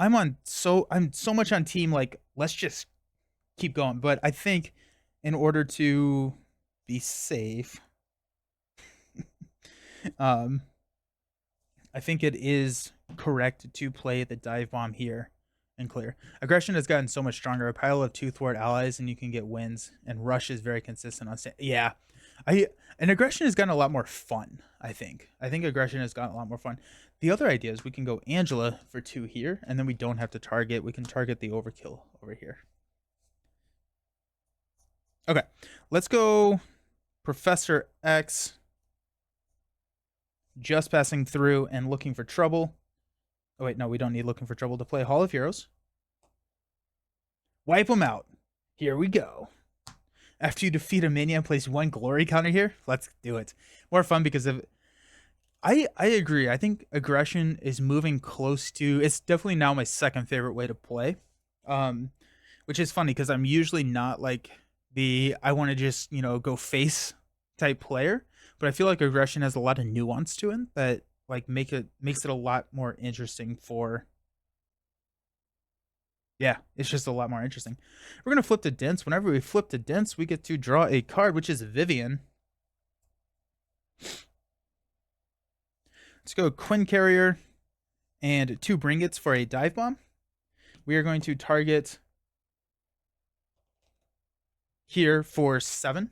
so much on team like let's just keep going, but I think in order to be safe, um I think it is correct to play the dive bomb here and clear. Aggression has gotten so much stronger. A pile of two thwart allies and you can get wins. And rush is very consistent on yeah. And aggression has gotten a lot more fun, I think. I think aggression has gotten a lot more fun. The other idea is we can go Angela for 2 here, and then we don't have to target. We can target the overkill over here. Okay, let's go Professor X. Just passing through and looking for trouble. Oh, wait, no, we don't need looking for trouble to play Hall of Heroes. Wipe them out. Here we go. After you defeat a minion, place 1 glory counter here. Let's do it. More fun because of... I agree. I think aggression is moving close to... It's definitely now my second favorite way to play. Which is funny because I'm usually not like the... I want to just, go face type player. But I feel like aggression has a lot of nuance to it that like makes it a lot more interesting for... Yeah, it's just a lot more interesting. We're going to flip to Dense. Whenever we flip to Dense, we get to draw a card, which is Vivian. Let's go Quinn Carrier and 2 Bringits for a dive bomb. We are going to target here for 7.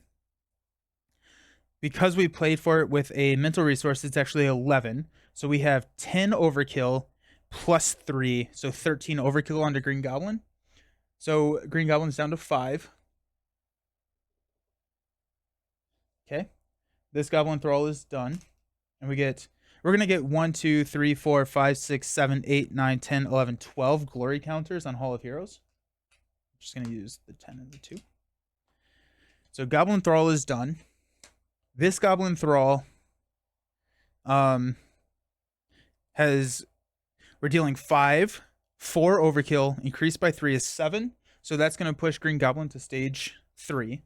Because we played for it with a mental resource, it's actually 11. So we have 10 overkill plus 3. So 13 overkill onto Green Goblin. So Green Goblin's down to 5. Okay. This Goblin Thrall is done. And we're going to get 1, 2, 3, 4, 5, 6, 7, 8, 9, 10, 11, 12 glory counters on Hall of Heroes. I'm just going to use the 10 and the 2. So Goblin Thrall is done. This Goblin Thrall we're dealing 5, 4 overkill, increased by 3 is 7. So that's going to push Green Goblin to stage 3.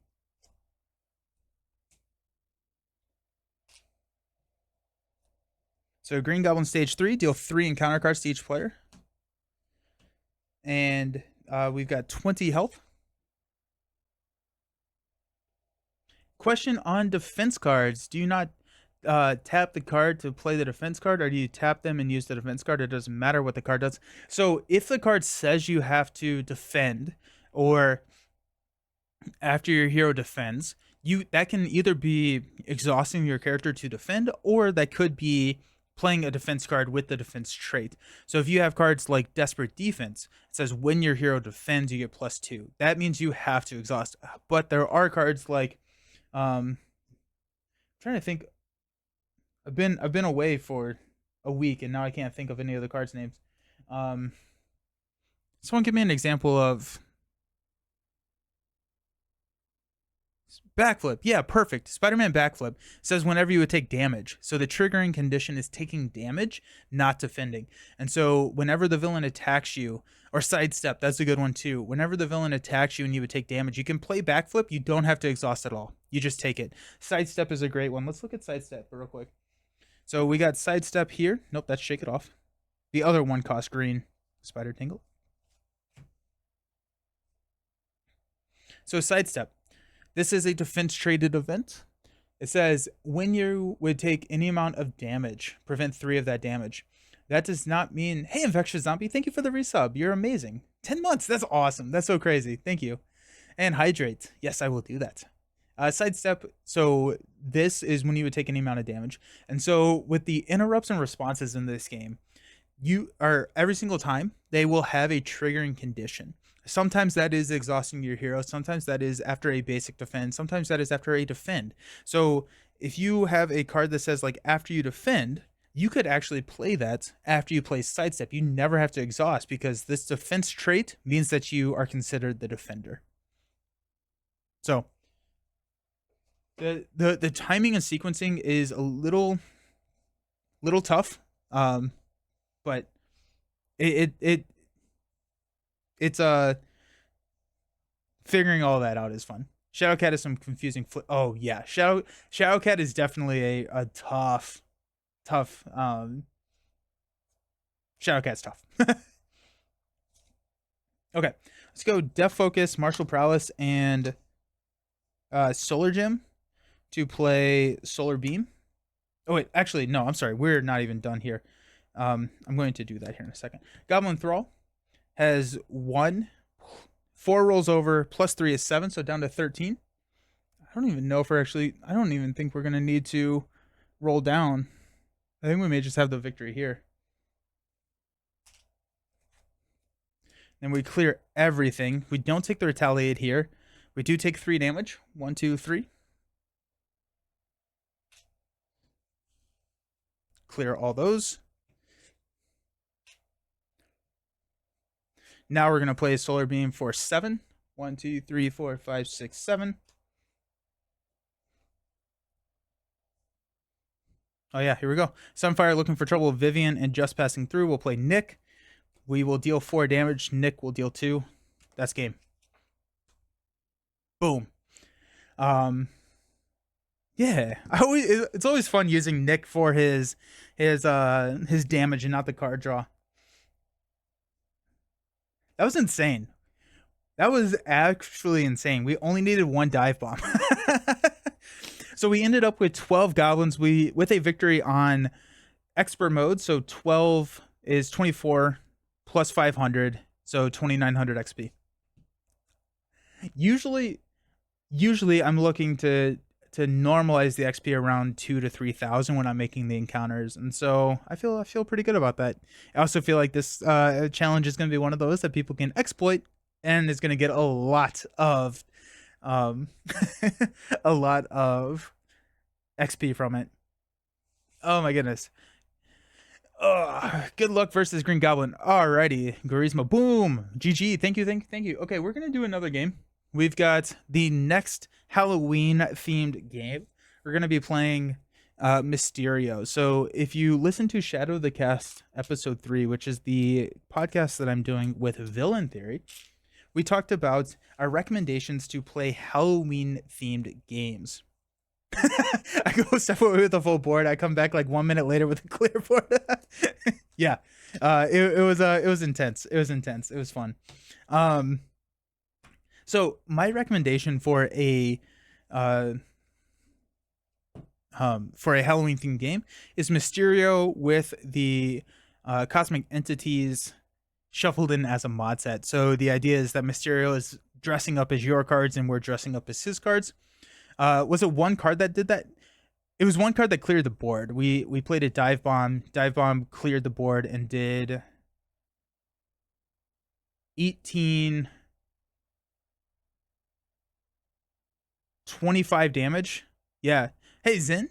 So Green Goblin stage 3, deal 3 encounter cards to each player. And we've got 20 health. Question on defense cards. Do you not tap the card to play the defense card, or do you tap them and use the defense card? It doesn't matter what the card does. So if the card says you have to defend, or after your hero defends, that can either be exhausting your character to defend, or that could be playing a defense card with the defense trait. So if you have cards like Desperate Defense, it says when your hero defends, you get +2. That means you have to exhaust. But there are cards like I'm trying to think. I've been away for a week and now I can't think of any of the cards' names. Someone give me an example of Backflip. Yeah, perfect. Spider-Man Backflip says whenever you would take damage. So the triggering condition is taking damage, not defending. And so whenever the villain attacks you, or Sidestep, that's a good one too. Whenever the villain attacks you and you would take damage, you can play Backflip. You don't have to exhaust at all. You just take it. Sidestep is a great one. Let's look at Sidestep real quick. So we got Sidestep here. Nope, that's Shake It Off. The other one cost green. Spider Tingle. So Sidestep. This is a defense traded event. It says when you would take any amount of damage, prevent 3 of that damage. That does not mean, hey, Infectious Zombie, thank you for the resub. You're amazing. 10 months. That's awesome. That's so crazy. Thank you. And Hydrate. Yes, I will do that. Sidestep. So this is when you would take any amount of damage. And so with the interrupts and responses in this game, every single time they will have a triggering condition. Sometimes that is exhausting your hero. Sometimes that is after a basic defend. Sometimes that is after a defend. So if you have a card that says like after you defend, you could actually play that after you play Sidestep. You never have to exhaust because this defense trait means that you are considered the defender. So the timing and sequencing is a little tough, but it's figuring all that out is fun. Shadowcat is some confusing. Oh yeah, Shadowcat is definitely a tough. Shadowcat's tough. Okay, let's go. Def Focus, Martial Prowess, and Solar Gem to play Solar Beam. Oh wait, actually no, I'm sorry. We're not even done here. I'm going to do that here in a second. Goblin Thrall has 4 rolls over, +3 is 7, so down to 13. I don't even know if I don't even think we're going to need to roll down. I think we may just have the victory here. Then we clear everything. We don't take the retaliate here. We do take 3 damage. 1, 2, 3. Clear all those. Now we're going to play Solar Beam for 7. 1, 2, 3, 4, 5, 6, 7. Oh yeah, here we go. Sunfire looking for trouble with Vivian and just passing through. We'll play Nick. We will deal 4 damage. Nick will deal 2. That's game. Boom. Yeah. It's always fun using Nick for his damage and not the card draw. That was insane. That was actually insane. We only needed 1 dive bomb. So we ended up with 12 goblins. With a victory on expert mode. So 12 is 24 plus 500, so 2900 XP. Usually I'm looking to normalize the XP around 2,000 to 3,000 when I'm making the encounters, and so I feel pretty good about that. I also feel like this challenge is going to be one of those that people can exploit and is going to get a lot of a lot of XP from it. Oh my goodness. Good luck versus Green Goblin. Alrighty, Garisma. Boom. GG. Thank you. Okay, we're gonna do another game. We've got the next Halloween themed game. We're gonna be playing Mysterio. So if you listen to Shadow the Cast episode 3, which is the podcast that I'm doing with Villain Theory, we talked about our recommendations to play Halloween themed games. I go step away with a full board. I come back like 1 minute later with a clear board. Yeah, it was intense. It was fun. So my recommendation for a Halloween themed game is Mysterio with the cosmic entities shuffled in as a mod set. So the idea is that Mysterio is dressing up as your cards and we're dressing up as his cards. Was it 1 card that did that? It was 1 card that cleared the board. We played a dive bomb. Dive bomb cleared the board and did 25 damage. Yeah. Hey Zin,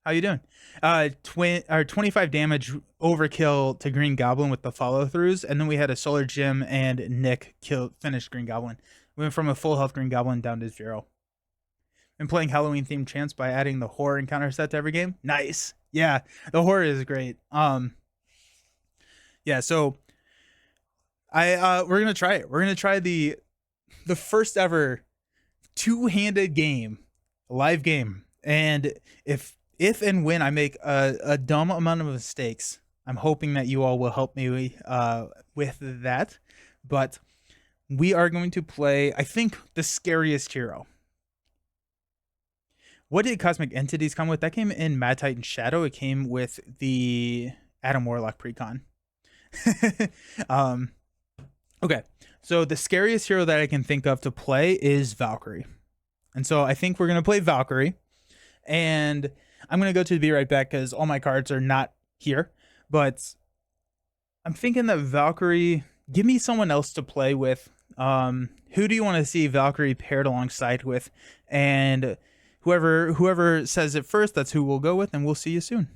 how you doing? 25 damage overkill to Green Goblin with the follow throughs, and then we had a Solar Gem and Nick finished Green Goblin. We went from a full health Green Goblin down to 0. And playing Halloween themed chants by adding the horror encounter set to every game. Nice. Yeah, the horror is great. Yeah, so we're gonna try it. We're gonna try the first ever 2-handed game, live game. And if and when I make a dumb amount of mistakes, I'm hoping that you all will help me with that. But we are going to play, I think, the scariest hero. What did Cosmic Entities come with? That came in Mad Titan Shadow. It came with the Adam Warlock precon. Okay, so the scariest hero that I can think of to play is Valkyrie. And so I think we're going to play Valkyrie. And I'm going to go to the Be Right Back because all my cards are not here. But I'm thinking that Valkyrie, give me someone else to play with. Who do you want to see Valkyrie paired alongside with? And whoever says it first, that's who we'll go with, and we'll see you soon.